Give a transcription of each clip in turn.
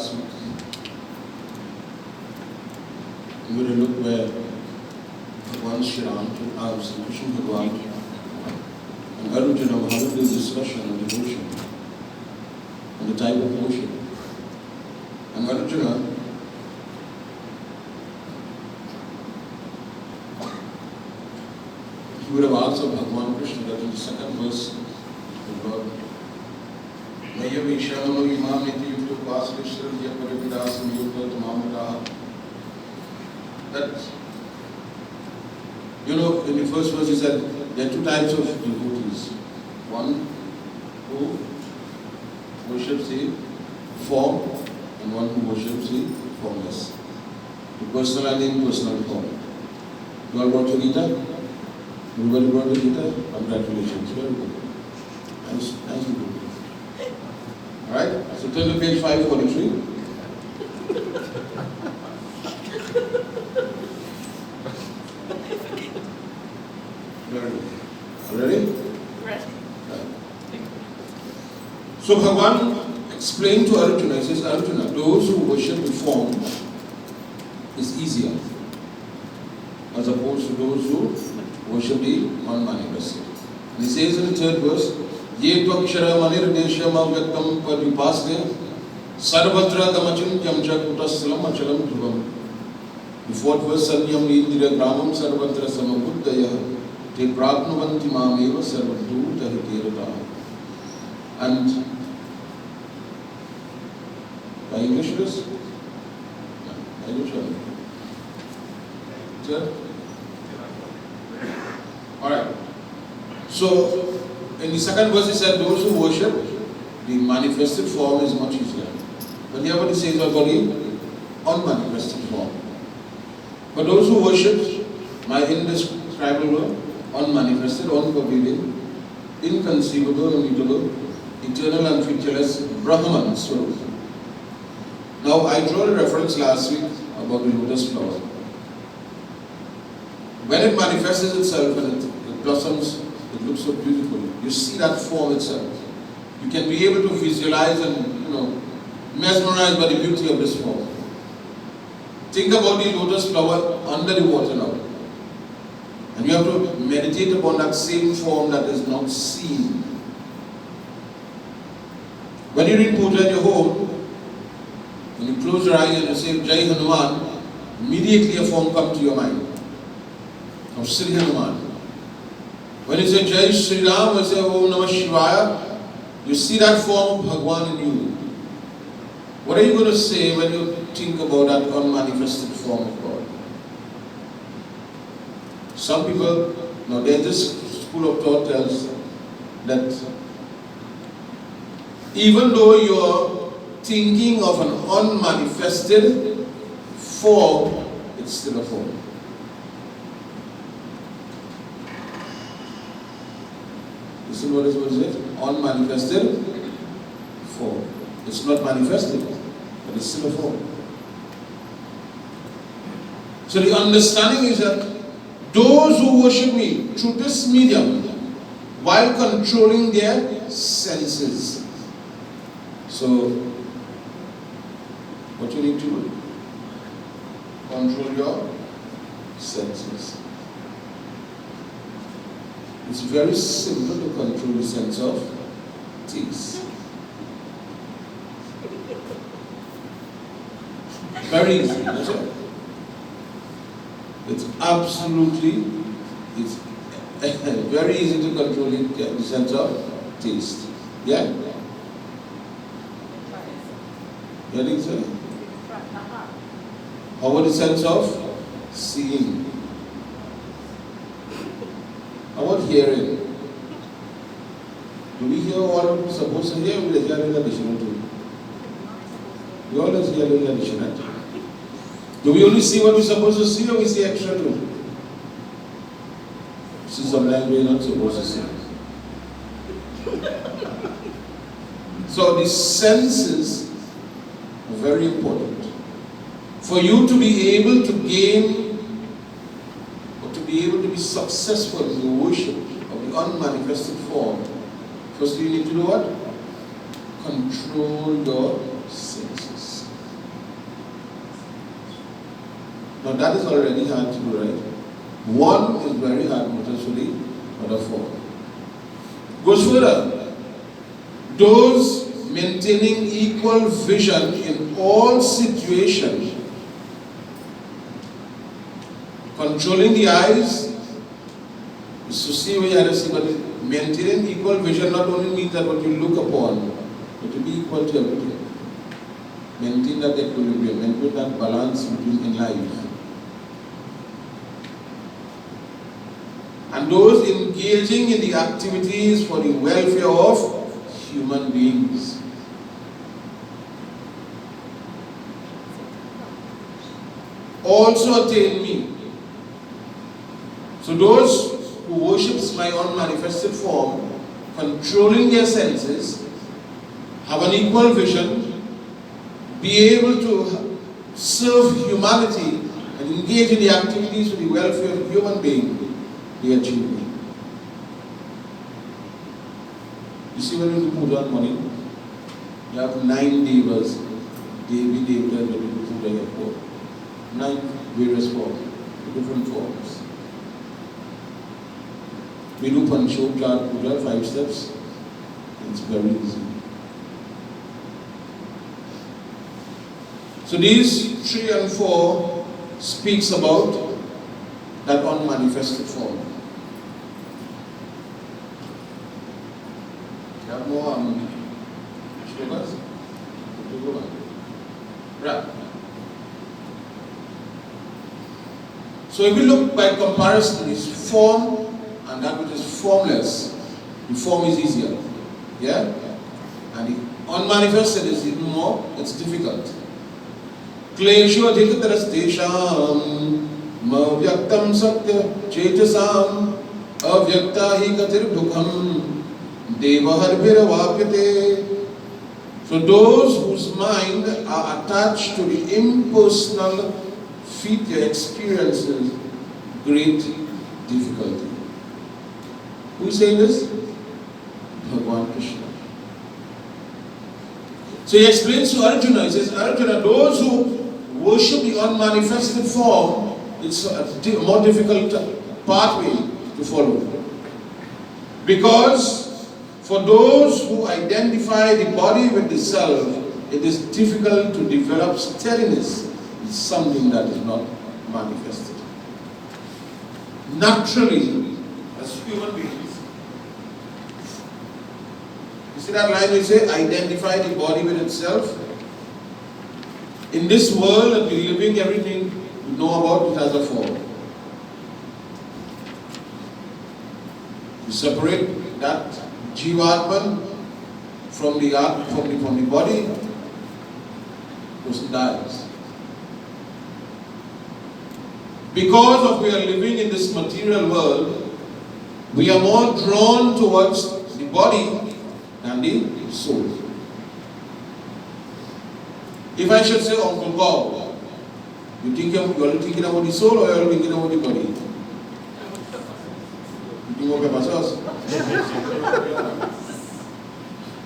last week. I'm going to look where Bhagwan Shri Ram, Sri Krishna Bhagwan, and Arjuna were having this discussion on devotion, and the type of devotion. And Arjuna, he would have asked of Bhagwan Krishna that in the second verse of Lord, Maya Vishano Imam Niti Yukta Pasrishra Yaparividasam Yukta Tamamataha. That, in the first verse he said, there are two types of devotees. One who worships the form, and one who worships the formless. The personal and the impersonal form. You all brought your Gita? Everybody brought the Gita? Congratulations. Very good. Nice and good. Alright? So turn to page 543. Very good. Are you ready? Ready. So Bhagavan explained to Arjuna, he says, Arjuna, those who worship the form is easier as opposed to those who worship the unmanifested. And he says in the third verse, Ye tvakshara manirdesham avyaktam padvipasne sarvatra gamachintyam chakutastalam achalam dhruvam. The fourth verse, Sanyam indira gramam sarvatra samabuddhaya te prapnuvanti mameva sarvadhuta hiterataha. And by English it is? No, English only. Sir? Alright. So, in the second verse he said, those who worship the manifested form is much easier. But here what he says about the unmanifested form. But those who worship my indescribable, unmanifested, unforbidden, inconceivable, immutable, eternal and featureless Brahman Swarup. Now I drew a reference last week about the lotus flower. When it manifests itself and it blossoms, it looks so beautiful. You see that form itself. You can be able to visualize and, mesmerized by the beauty of this form. Think about the lotus flower under the water now. And you have to meditate upon that same form that is not seen. When you read puja in your home, when you close your eyes and you say Jai Hanuman, immediately a form comes to your mind of Sri Hanuman. When you say Jai Shri Ram, you say Om Namah Shivaya, you see that form of Bhagwan in you. What are you going to say when you think about that unmanifested form of God? Some people, this school of thought tells that even though you are thinking of an unmanifested form, it's still a form. Listen what is it? Unmanifested form. It's not manifested, but it's still a form. So the understanding is that those who worship me through this medium, while controlling their senses. So, what you need to do? Control your senses. It's very simple to control the sense of taste. Very easy, that's all. It's very easy to control the sense of taste. Yeah? You think so? How about the sense of seeing? How about hearing? Do we hear what we're supposed to hear? We hear in addition to. We always hear in addition to. Do we only see what we're supposed to see, or we see extra too? See, sometimes we're not supposed to see. So the senses are very important. For you to be able to gain, or to be able to be successful in the worship of the unmanifested form, first you need to do what? Control your senses. Now that is already hard to do, right? One is very hard, but actually, other four. Goes further. Those maintaining equal vision in all situations, controlling the eyes is to see what you have to see, but maintaining equal vision not only means that what you look upon, but to be equal to everything. Maintain that equilibrium, maintain that balance between in life. And those engaging in the activities for the welfare of human beings. Also attain me. So those who worships my unmanifested form, controlling their senses, have an equal vision, be able to serve humanity and engage in the activities for the welfare of human beings, they achieve me. You see when you put on money, you have 9 devas, Devi, Devta, that you put on your form. 9 various forms, different forms. We do Panchopchar Puja, 5 steps. It's very easy. So these 3 and 4 speaks about that unmanifested form. You have more shlokas? Right. So if we look by comparison, this form and that which is formless, the form is easier. Yeah? And the unmanifested is even more, it's difficult. Klesho adhikatarastesham mavyaktam satya chetasam avyakta hi gatir dukham devaharbhiravapyate. So those whose mind are attached to the impersonal feature experiences great difficulty. Who is saying this? Bhagavan Krishna. So he explains to Arjuna, he says, Arjuna, those who worship the unmanifested form, it's a more difficult pathway to follow. Because for those who identify the body with the self, it is difficult to develop steadiness in something that is not manifested. Naturally, as human beings, you see that line we say, identify the body with itself? In this world that we're living, everything we know about it has a form. You separate that Jivatman from the body, person dies. Because of we are living in this material world, we are more drawn towards the body than the soul. If I should say, Uncle Bob, you think you're only thinking about the soul or you're thinking about the body? You think about yourself.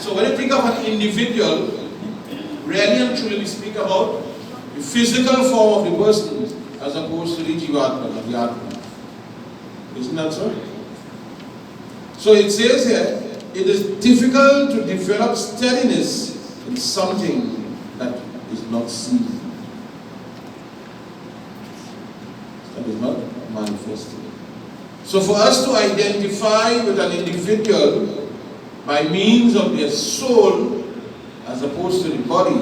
So when you think of an individual, really and truly we speak about the physical form of the person as opposed to the Jivatma, the Atma. Isn't that so? So it says here, it is difficult to develop steadiness in something that is not seen, that is not manifested. So for us to identify with an individual by means of their soul as opposed to the body,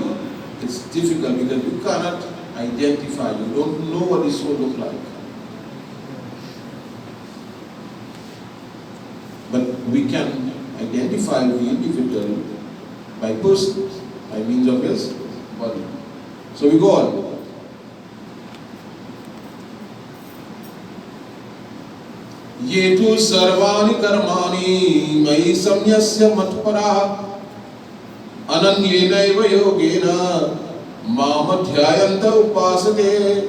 it's difficult because you cannot identify, you don't know what the soul looks like. But we can identify with the individual by person, by means of his body. So we go on. Yetu sarvani karmani mai samyasya matpara ananyena eva yogena mamadhyayanta upasate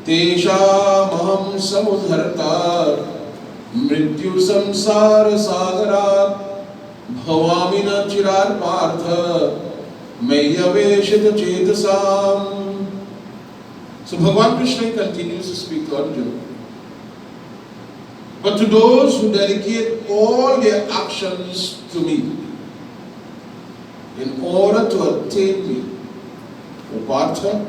teshamaham samudharta mrityu samsara sagarat bhavamina chirar partha mayaveshita chetasam. So Bhagavan Krishna continues to speak to Arjuna. But to those who dedicate all their actions to me, in order to attain me, O Partha,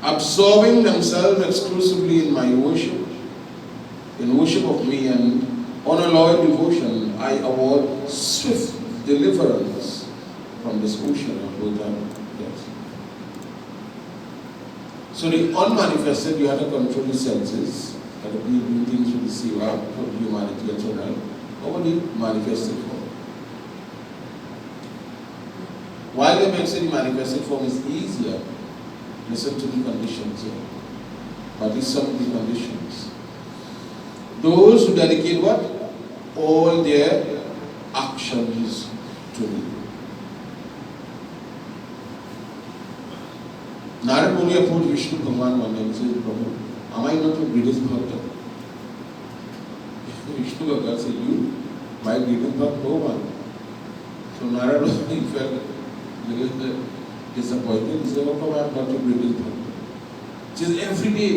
absorbing themselves exclusively in my worship, in worship of me and unalloyed devotion, I award swift deliverance from this ocean of both death. So the unmanifested, you have to control the senses, and do things to deceive out of humanity and so on. Nobody manifested form. While they may say the manifested form is easier, listen to the conditions here. But these some of the conditions. Those who dedicate what? All their actions to me. Narad Muni approached Vishnu Bhagavan one day and said, Prabhu, am I not your greatest bhakta? Vishnu Bhagavan said, you, my greatest bhakta, no one. So Narad Muni felt a little disappointed. He said, how come I am not your greatest bhakta? He says, every day,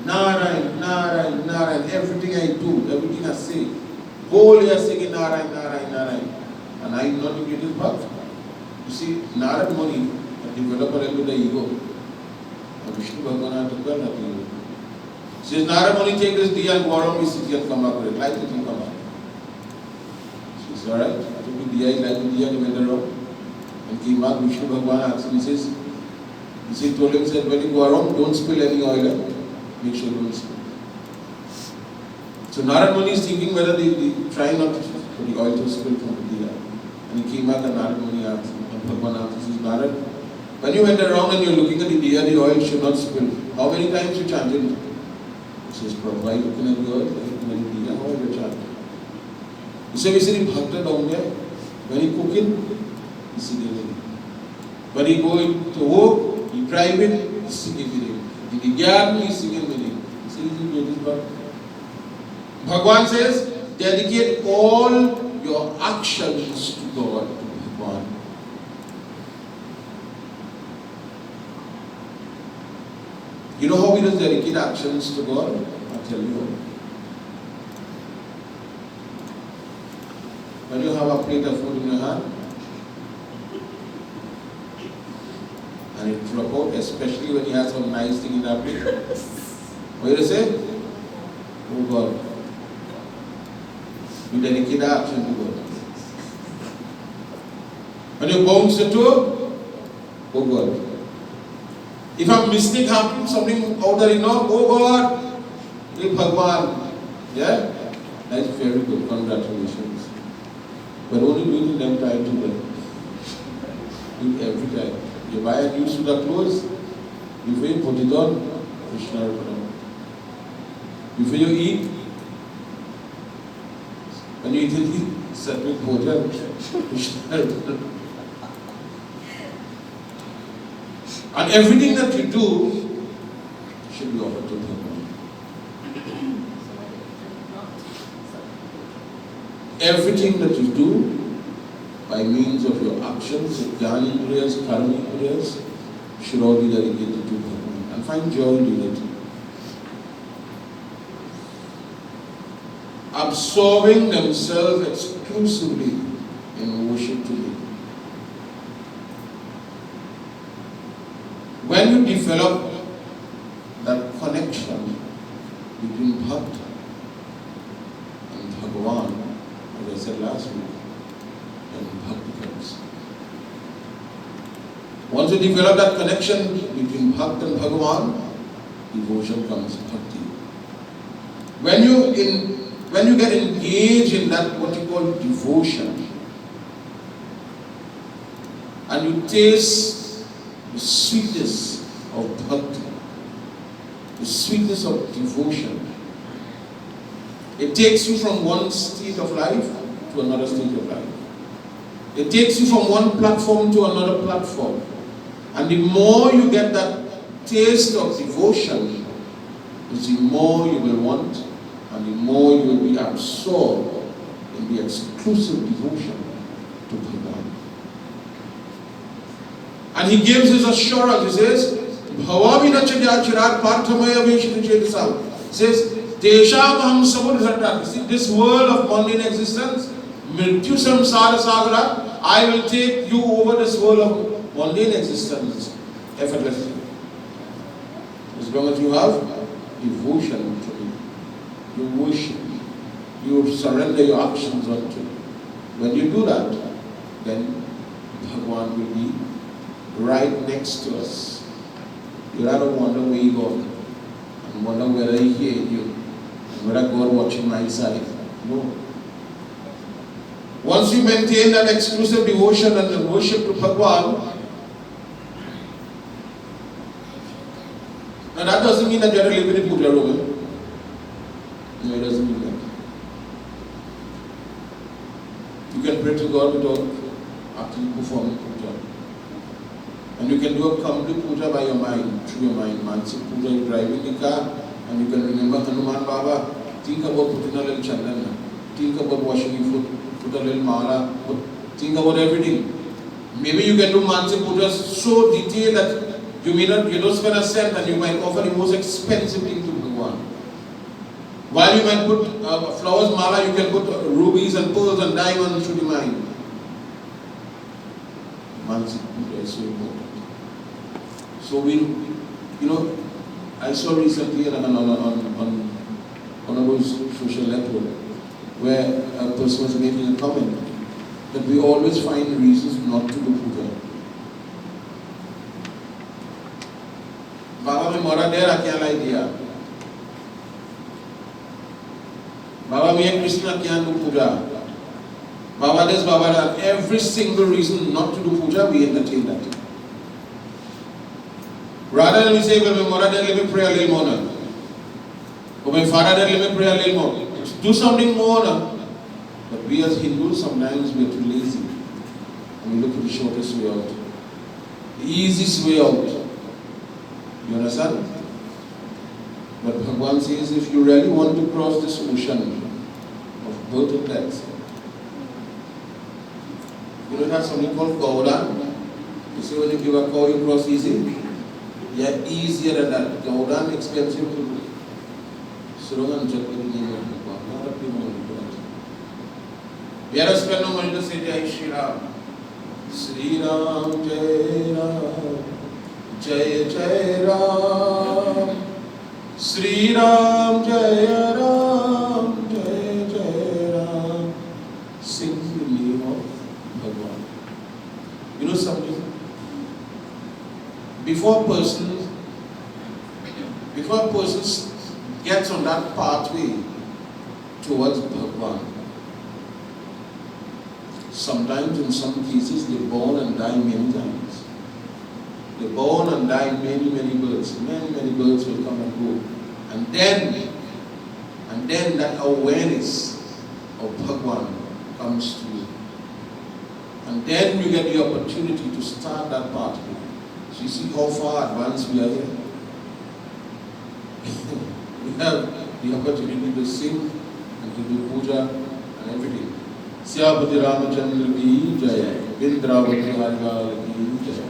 Narayan, Narayan, Narayan, everything I do, everything I say, whole year singing Narayan, Narayan, Narayan. And I am not the greatest bhakta. You see, Narad Muni developed a little bit of ego. And Vishnu Bhagavan had to quell that ego. He says, Narad Muni, take this diya and go around the city and come back with it. Light it and come back. She says, alright, I took the diya, he lighted the diya, he went around. And came back, Vishnu Bhagavan asked him, he told him, said, when you go around, don't spill any oil. Make sure you don't spill. So Narad Muni is thinking whether they try not for the oil to spill from the diya. And he came back and Narad Muni asked him, and Bhagavan asked him, he says, Narad, when you went around and you're looking at the diya, the oil should not spill. How many times you chanted? He says, Prabhu, why looking at the oil? Looking at the diya, how are you chanting? He said, we see the bhakta down there, when he cooking, he singing. When he going to work, he driving, he singing with him. In the garden, he singing with him. He says, he's the greatest bhakta. Bhagavan says, dedicate all your actions to God, to Bhagavan. You know how we just dedicate actions to God? I'll tell you how. When you have a plate of food in your hand, and it drop out, especially when you have some nice thing in that plate, what do you say? Oh God. You dedicate action to God. When you bounce the toe, oh God. If a mistake happens, something out there, oh God, hey Bhagwan. Yeah? That's very good. Congratulations. But only do it in them time to them. Do it every time. You buy a new suit of clothes, before you put it on, Krishna Arpanam. Before you eat, when you eat it, separate bhojan, Krishna Arpanam. And everything that you do should be offered to Bhagavan. Everything that you do by means of your actions, jnana indriyas, karma indriyas, should all be dedicated to Bhagavan and find joy in it. Absorbing themselves exclusively in worship to me. When you develop that connection between Bhakta and Bhagavan, as I said last week, then Bhakti comes. Once you develop that connection between Bhakta and Bhagavan, devotion comes, Bhakti. When you get engaged in that what you call devotion, and you taste the sweetness of bhakti, the sweetness of devotion, it takes you from one state of life to another state of life. It takes you from one platform to another platform. And the more you get that taste of devotion, the more you will want, and the more you will be absorbed in the exclusive devotion to Bhagavan. And he gives his assurance, he says, Bhavamina Chadya Chirat Parthamaya Veshita Chetasam says, Tesham Ham Samudhrata. See, this world of mundane existence, Mrityu Samsara Sagara, I will take you over this world of mundane existence effortlessly. As long as you have devotion to me, you worship me, you surrender your actions unto me. When you do that, then Bhagwan will be right next to us. You'll have to wonder where you go and wonder whether he heard you and whether God watching my side. No. Once you maintain that exclusive devotion and the worship to Bhagwan, now that doesn't mean that you have to live in a puja room. No, it doesn't mean that. You can pray to God without actually performing puja. And you can do a complete puja by your mind, through your mind. Mansic puja, you're driving the car and you can remember Hanuman Baba. Think about putting a little chandana. Think about washing your foot, put a little mala, think about everything. Maybe you can do Mansic puja so detailed that you may not, you don't spend a cent and you might offer the most expensive thing to Bhagwan. While you might put flowers mala, you can put rubies and pearls and diamonds through the mind. Mansic puja is so important. So I saw recently on one of those social networks where a person was making a comment that we always find reasons not to do puja. Baba mein mora dera kya lai diya? Baba mein Krishna kya do puja? Baba this, Baba that. Every single reason not to do puja, we entertain that. Rather than we say, well, my mother did, let me pray a little more now. Or my father did, let me pray a little more. Do something more now. But we as Hindus, sometimes we are too lazy. And we look for the shortest way out. The easiest way out. You understand? But Bhagwan says, if you really want to cross this ocean of birth and death, you know it has something called Gaudan. You see when you give a cow, you cross easy. Yeah, easier than that. Gaudan expensive to do. Surangan check with the name of Bhagwan. Not a few money to that. We have to spend no money to say Jai Shri Ram. Shri Ram, Jai Ram. Jai Jai Ram, Sri Ram, Jai Ram, Jai Jai Ram. Sing the name of Bhagwan. You know something? Before a person gets on that pathway towards Bhagwan, sometimes in some cases they're born and die many times. They're born and die many births. Many births will come and go. And then that awareness of Bhagwan comes to you. And then you get the opportunity to start that pathway. So you see how far advanced we are here. We have the opportunity to sing and to do puja and everything. Syabhati Ramachandra ki jaya, Vindravati Hargal ki jaya.